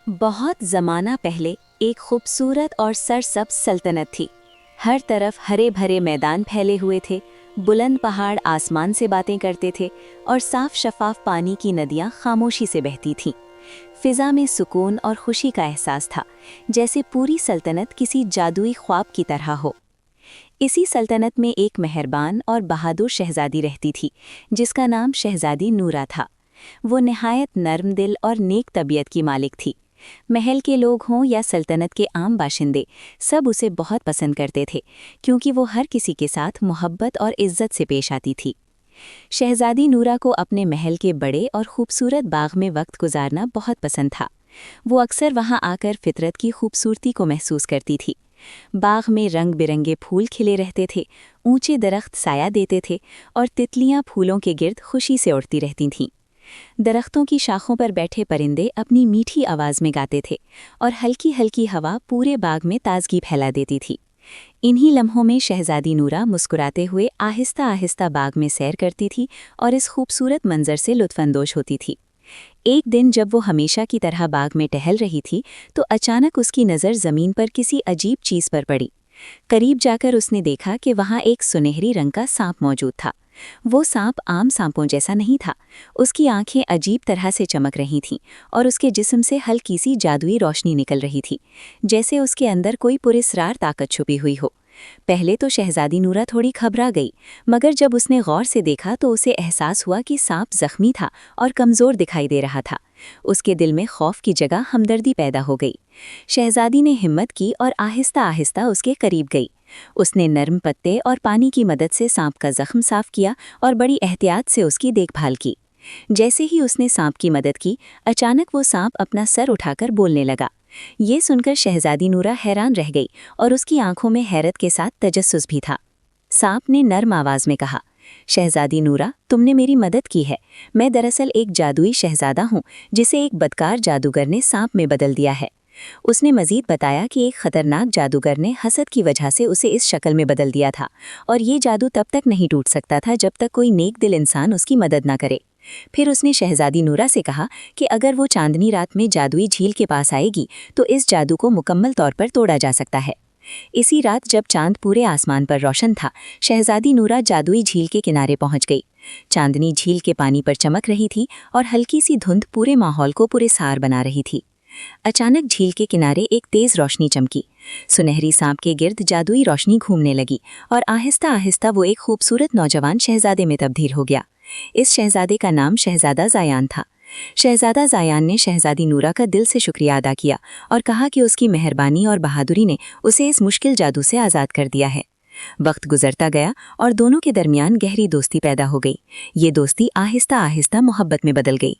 बहुत ज़माना पहले एक खूबसूरत और सरसब्ज़ सल्तनत थी। हर तरफ हरे भरे मैदान फैले हुए थे, बुलंद पहाड़ आसमान से बातें करते थे और साफ शफाफ पानी की नदियां खामोशी से बहती थीं। फिज़ा में सुकून और खुशी का एहसास था, जैसे पूरी सल्तनत किसी जादुई ख्वाब की तरह हो। इसी सल्तनत में एक मेहरबान और बहादुर शहज़ादी रहती थी, जिसका नाम शहज़ादी नूरा था। वो निहायत नर्म दिल और नेक तबीयत की मालिक थी। महल के लोग हों या सल्तनत के आम बाशिंदे, सब उसे बहुत पसंद करते थे, क्योंकि वो हर किसी के साथ मोहब्बत और इज्जत से पेश आती थी। शहज़ादी नूरा को अपने महल के बड़े और खूबसूरत बाग में वक्त गुजारना बहुत पसंद था। वो अक्सर वहां आकर फितरत की खूबसूरती को महसूस करती थी। बाग में रंग बिरंगे फूल खिले रहते थे, ऊंचे दरख्त साया देते थे और तितलियां फूलों के गिर्द खुशी से उड़ती रहती थीं। दरख्तों की शाखों पर बैठे परिंदे अपनी मीठी आवाज़ में गाते थे और हल्की हल्की हवा पूरे बाग में ताजगी फैला देती थी। इन्हीं लम्हों में शहज़ादी नूरा मुस्कुराते हुए आहिस्ता आहिस्ता बाग में सैर करती थी और इस खूबसूरत मंजर से लुत्फ़अंदोज़ होती थी। एक दिन जब वो हमेशा की तरह बाग में टहल रही थी, तो अचानक उसकी नज़र ज़मीन पर किसी अजीब चीज़ पर पड़ी। करीब जाकर उसने देखा कि वहाँ एक सुनहरी रंग का सांप मौजूद था। वो सांप आम सांपों जैसा नहीं था। उसकी आंखें अजीब तरह से चमक रही थीं और उसके जिस्म से हल्की सी जादुई रोशनी निकल रही थी, जैसे उसके अंदर कोई पुरस्रार ताकत छुपी हुई हो। पहले तो शहज़ादी नूरा थोड़ी घबरा गई, मगर जब उसने गौर से देखा तो उसे एहसास हुआ कि सांप जख्मी था और कमज़ोर दिखाई दे रहा था। उसके दिल में खौफ की जगह हमदर्दी पैदा हो गई। शहज़ादी ने हिम्मत की और आहिस्ता आहिस्ता उसके करीब गई। उसने नर्म पत्ते और पानी की मदद से सांप का जख्म साफ किया और बड़ी एहतियात से उसकी देखभाल की। जैसे ही उसने सांप की मदद की, अचानक वो सांप अपना सर उठाकर बोलने लगा। ये सुनकर शहज़ादी नूरा हैरान रह गई और उसकी आंखों में हैरत के साथ तजस्सुस भी था। सांप ने नर्म आवाज़ में कहा, शहज़ादी नूरा, तुमने मेरी मदद की है। मैं दरअसल एक जादुई शहज़ादा हूँ, जिसे एक बदकार जादूगर ने सांप में बदल दिया है। उसने मज़ीद बताया कि एक ख़तरनाक जादूगर ने हसद की वजह से उसे इस शक्ल में बदल दिया था और ये जादू तब तक नहीं टूट सकता था जब तक कोई नेक दिल इंसान उसकी मदद ना करे। फिर उसने शहज़ादी नूरा से कहा कि अगर वो चांदनी रात में जादुई झील के पास आएगी तो इस जादू को मुकम्मल तौर पर तोड़ा जा सकता है। इसी रात जब चांद पूरे आसमान पर रोशन था, शहज़ादी नूरा जादुई झील के किनारे पहुंच गई। चांदनी झील के पानी पर चमक रही थी और हल्की सी धुंध पूरे माहौल को पुरस्कार बना रही थी। अचानक झील के किनारे एक तेज रोशनी चमकी। सुनहरी सांप के गिर्द जादुई रोशनी घूमने लगी और आहिस्ता आहिस्ता वो एक खूबसूरत नौजवान शहजादे में तब्दील हो गया। इस शहजादे का नाम शहजादा ज़ायान था। शहजादा ज़ायान ने शहजादी नूरा का दिल से शुक्रिया अदा किया और कहा कि उसकी मेहरबानी और बहादुरी ने उसे इस मुश्किल जादू से आज़ाद कर दिया है। वक्त गुजरता गया और दोनों के दरमियान गहरी दोस्ती पैदा हो गई। ये दोस्ती आहिस्ता आहिस्ता मोहब्बत में बदल गई।